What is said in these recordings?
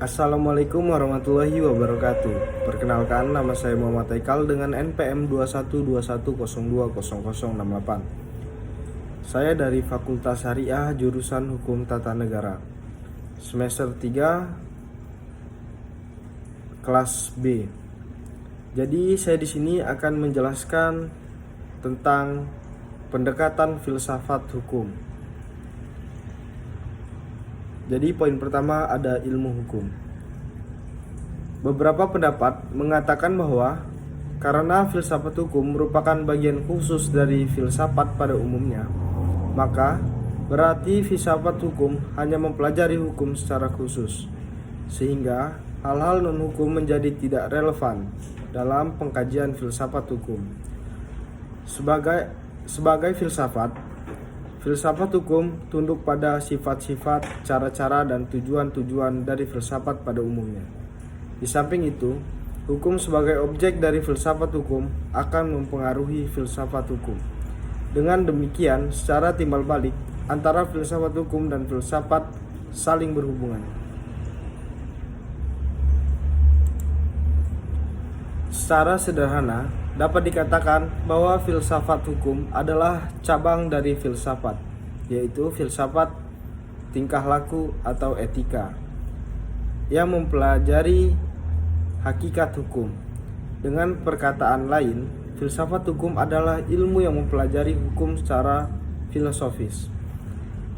Assalamualaikum warahmatullahi wabarakatuh. Perkenalkan, nama saya Muhammad Haikal dengan NPM 2121020068. Saya dari Fakultas Syariah jurusan Hukum Tata Negara. Semester 3 kelas B. Jadi saya di sini akan menjelaskan tentang pendekatan filsafat hukum. Jadi poin pertama ada ilmu hukum. Beberapa pendapat mengatakan bahwa karena filsafat hukum merupakan bagian khusus dari filsafat pada umumnya, maka berarti filsafat hukum hanya mempelajari hukum secara khusus, sehingga hal-hal non-hukum menjadi tidak relevan dalam pengkajian filsafat hukum. Sebagai filsafat hukum tunduk pada sifat-sifat, cara-cara, dan tujuan-tujuan dari filsafat pada umumnya. Di samping itu, hukum sebagai objek dari filsafat hukum akan mempengaruhi filsafat hukum. Dengan demikian, secara timbal balik, antara filsafat hukum dan filsafat saling berhubungan. Secara sederhana, dapat dikatakan bahwa filsafat hukum adalah cabang dari filsafat, yaitu filsafat tingkah laku atau etika, yang mempelajari hakikat hukum. Dengan perkataan lain, filsafat hukum adalah ilmu yang mempelajari hukum secara filosofis.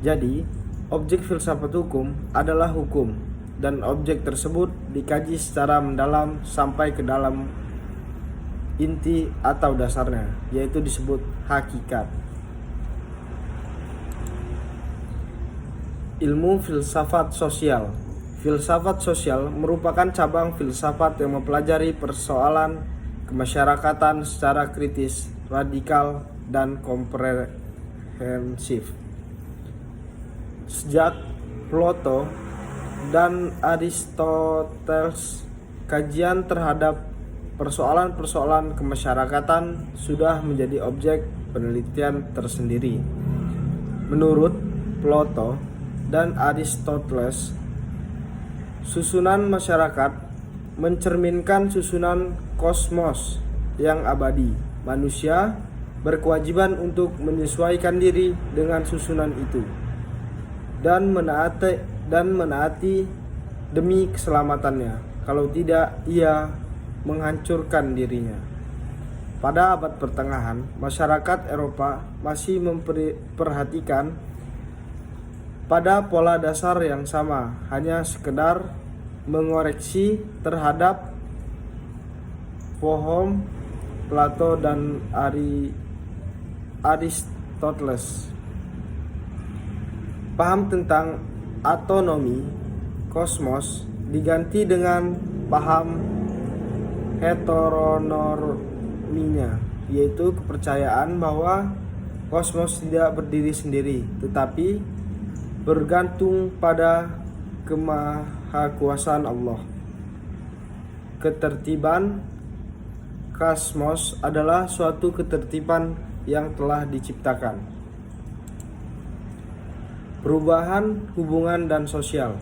Jadi, objek filsafat hukum adalah hukum, dan objek tersebut dikaji secara mendalam sampai ke dalam inti atau dasarnya, yaitu disebut hakikat. Ilmu filsafat sosial. Filsafat sosial merupakan cabang filsafat yang mempelajari persoalan kemasyarakatan secara kritis, radikal, dan komprehensif. Sejak Plato dan Aristoteles, kajian terhadap persoalan-persoalan kemasyarakatan sudah menjadi objek penelitian tersendiri. Menurut Plato dan Aristoteles, susunan masyarakat mencerminkan susunan kosmos yang abadi. Manusia berkewajiban untuk menyesuaikan diri dengan susunan itu dan menaati demi keselamatannya. Kalau tidak, ia menghancurkan dirinya. Pada abad pertengahan, masyarakat Eropa masih memperhatikan pada pola dasar yang sama, hanya sekedar mengoreksi terhadap paham Plato dan Aristoteles. Paham tentang autonomi kosmos diganti dengan paham heteronorminya, yaitu kepercayaan bahwa kosmos tidak berdiri sendiri, tetapi bergantung pada kemahakuasaan Allah. Ketertiban kosmos adalah suatu ketertiban yang telah diciptakan. Perubahan hubungan dan sosial.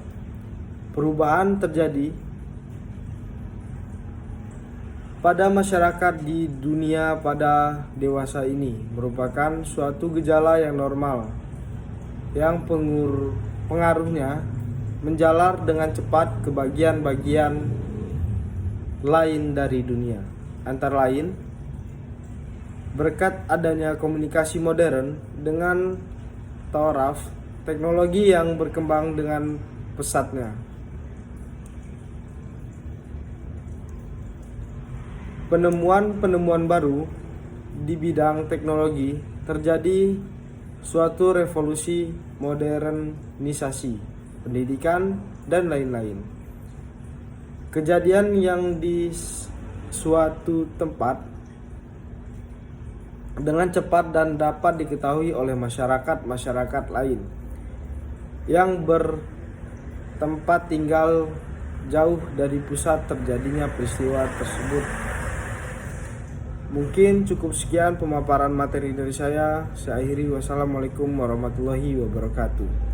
Perubahan terjadi pada masyarakat di dunia pada dewasa ini merupakan suatu gejala yang normal, yang pengaruhnya menjalar dengan cepat ke bagian-bagian lain dari dunia. Antara lain, berkat adanya komunikasi modern dengan taraf teknologi yang berkembang dengan pesatnya. Penemuan-penemuan baru di bidang teknologi terjadi suatu revolusi modernisasi pendidikan dan lain-lain. Kejadian yang di suatu tempat dengan cepat dan dapat diketahui oleh masyarakat lain yang bertempat tinggal jauh dari pusat terjadinya peristiwa tersebut. Mungkin cukup sekian pemaparan materi dari saya. Saya akhiri. Wassalamualaikum warahmatullahi wabarakatuh.